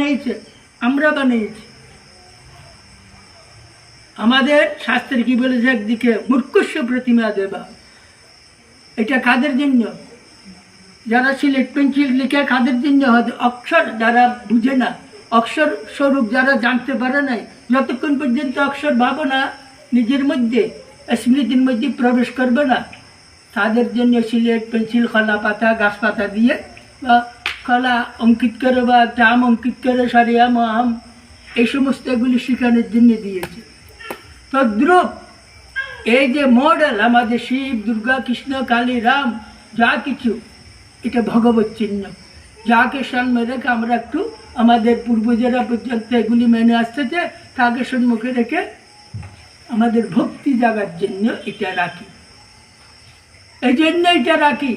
বানিয়েছে? আমরা বানিয়েছি। আমাদের শাস্ত্রে কি বলেছে? একদিকে মূর্খস্য প্রতিমা দেবা। এটা কাদের জন্য? যারা সিলেট পেন্সিল লিখে কাদের জন্য? অক্ষর যারা বুঝে না, অক্ষর স্বরূপ যারা জানতে পারে নাই, যতক্ষণ পর্যন্ত অক্ষর ভাবনা নিজের মধ্যে স্মৃতির মধ্যে প্রবেশ করবে না, তাদের জন্য সিলেট পেন্সিল কলা পাতা গাছ পাতা দিয়ে বা কলা অঙ্কিত করে বা একটা আম অঙ্কিত করে সারিয়াম আম এই সমস্ত এগুলি শেখানোর জন্য দিয়েছে। তদ্রূপ এই যে মডেল আমাদের শিব, দুর্গা, কৃষ্ণ, কালী, রাম যা কিছু, এটা ভগবত চিহ্ন, যাকে সামনে রেখে আমরা একটু আমাদের পূর্বজরা পর্যন্ত এগুলি মেনে আসতেছে, তাকে সম্মুখে রেখে আমাদের ভক্তি জাগার জন্য এটা রাখি। এই জন্য এটা রাখি।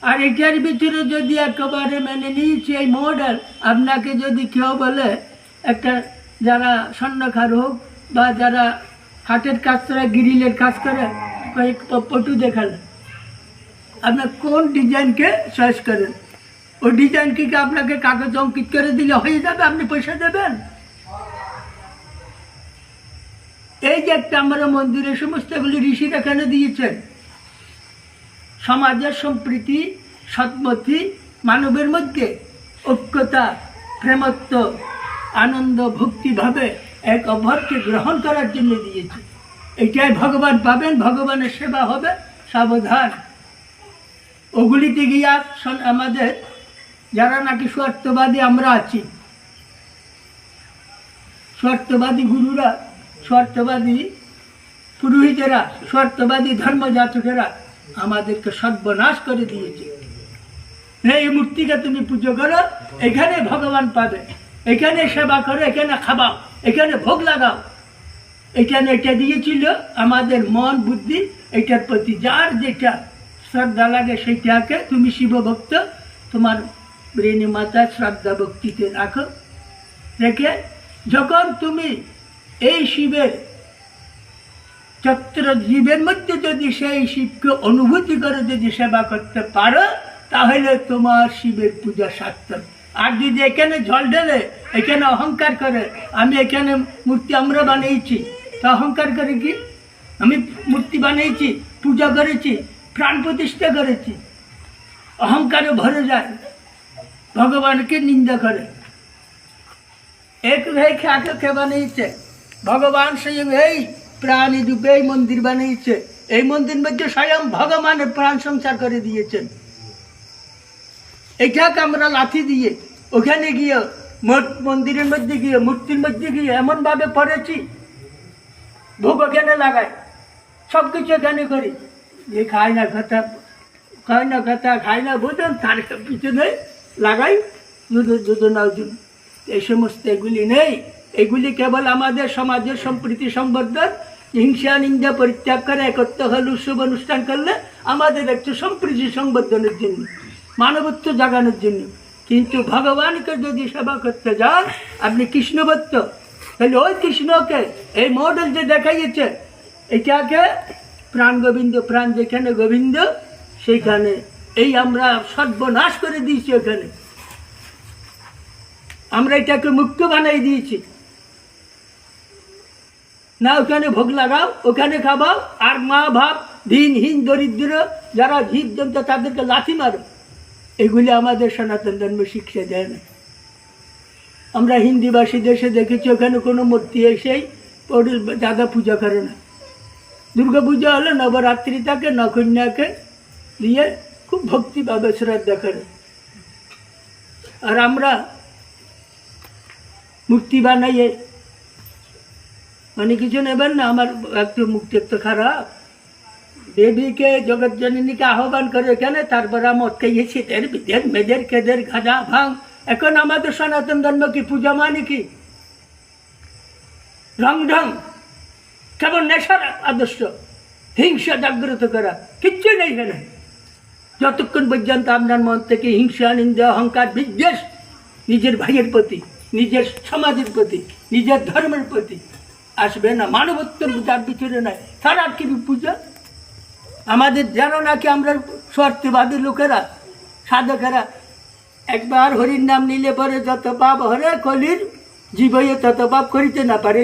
আর এটার ভিতরে যদি একেবারে মেনে নিয়েছি এই মডেল, আপনাকে যদি কেউ বলে একটা যারা স্বর্ণকার হোক বা যারা হাটের কাজ করে, গ্রিলের কাজ করে, কয়েক পটু দেখালে আপনার কোন ডিজাইনকে চয়েস করেন, ওই ডিজাইনকে আপনাকে কাগজ অঙ্কিত করে দিলে হয়ে যাবে, আপনি পয়সা দেবেন? এই যে একটা আমরা মন্দিরের সমস্ত এগুলি ঋষিরা এখানে দিয়েছেন, সমাজের সম্প্রীতি, সৎমতি, মানবের মধ্যে ঐক্যতা, প্রেমত্ব, আনন্দ, ভক্তিভাবে এক অপরকে গ্রহণ করার জন্য দিয়েছে। এটাই ভগবান পাবেন, ভগবানের সেবা হবে। সাবধান, ওগুলিতে গিয়া আমাদের যারা নাকি স্বার্থবাদী আমরা আছি, স্বার্থবাদী গুরুরা, স্বার্থবাদী পুরোহিতেরা, স্বার্থবাদী ধর্মযাচকেরা আমাদেরকে সর্বনাশ করে দিয়েছে। এই মূর্তিকে তুমি পুজো করো, এখানে ভগবান পাবে, এখানে সেবা করো, এখানে খাবাও, এখানে ভোগ লাগাও। এখানে এটা দিয়েছিল আমাদের মন বুদ্ধি, এটার প্রতি যার যেটা শ্রদ্ধা লাগে সেইটাকে তুমি শিবভক্ত তোমার ব্রেনে মাথা শ্রদ্ধা ভক্তিতে রাখো। রেখে যখন তুমি এই শিবের চত্র জীবের মধ্যে যদি সেই শিবকে অনুভূতি করে যদি সেবা করতে পারো, তাহলে তোমার শিবের পূজা সার্থক। আর যদি এখানে জল ঢেলে, এখানে অহংকার করে আমি এখানে মূর্তি আমরা বানিয়েছি, তা অহংকার করে কি আমি মূর্তি বানিয়েছি, পূজা করেছি, প্রাণ প্রতিষ্ঠা করেছি, অহংকারে ভরে যায়, ভগবানকে নিন্দা করে। এক ভাই কে বানিয়েছে ভগবান, স্বয়ং এই প্রাণী রূপে এই মন্দির বানিয়েছে। এই মন্দির মধ্যে স্বয়ং ভগবানের প্রাণ সংসার করে দিয়েছেন। এটাকে আমরা লাথি দিয়ে ওখানে গিয়ে মন্দিরের মধ্যে গিয়ে মূর্তির মধ্যে গিয়ে এমন ভাবে পড়েছি, ভোগ এখানে লাগাই, সব কিছু এখানে করি, যে খায় না কথা, খায় না কথা, খায় না বোঝেন, তার পিছনে লাগাই যোজনা জন্য। এই সমস্ত এগুলি নেই। এগুলি কেবল আমাদের সমাজের সম্প্রীতি সংবর্ধন, হিংসা নিন্দা পরিত্যাগ করে একত্র হল উৎসব অনুষ্ঠান করলে আমাদের একটু সম্প্রীতি সংবর্ধনের জন্য, মানবত্ব জাগানোর জন্য। কিন্তু ভগবানকে যদি সেবা করতে যান, আপনি কৃষ্ণভক্ত, তাহলে ওই কৃষ্ণকে এই মডেল যে দেখাইছে, এটাকে প্রাণ গোবিন্দ, প্রাণ যেখানে গোবিন্দ সেইখানে এই আমরা সর্বনাশ করে দিয়েছি। ওখানে আমরা এটাকে মুক্ত বানাই দিয়েছি না, ওখানে ভোগ লাগাও, ওখানে খাবাও, আর মা ভাব দিনহীন দরিদ্র যারা জীব জন্তু তাদেরকে লাথি মারো। এগুলি আমাদের সনাতন ধর্ম শিক্ষা দেয় না। আমরা হিন্দিভাষী দেশে দেখেছি ওখানে কোনো মূর্তি এসেই দাদা পূজা করে না। দুর্গা পূজা হলে নবরাত্রি থাকে, নকন্যাকে দিয়ে খুব ভক্তিভাবে শ্রদ্ধা করে। আর আমরা মূর্তি বানাইয়ে মানে কিছু নেবেন না, আমার একটু মুক্তি একটু খারাপ, দেবীকে জগৎ জননীকে আহ্বান করে এখানে, তারপরে মদ খাইয়ে শীতের বিদের মেদের কেদের গাঁজা ভাঙ। এখন আমাদের সনাতন ধর্ম কি পূজা মানে কি রং ঢং, কেবল নেশার আদর্শ, হিংসা জাগ্রত করা, কিচ্ছু নেই এখানে। যতক্ষণ পর্যন্ত আপনার মন থেকে হিংসা নিন্দা অহংকার বিদ্বেষ নিজের ভাইয়ের প্রতি, নিজের সমাজের প্রতি, নিজের ধর্মের প্রতি আসবে না, মানবত্বের যার ভিতরে নাই, তার আর কি পূজা? আমাদের যেন নাকি আমরা স্বার্থবাদী লোকেরা, সাধকেরা একবার হরির নাম নিলে পরে যত পাপ হরে কলির জীবয়ে তত পাপ করিতে না পারে।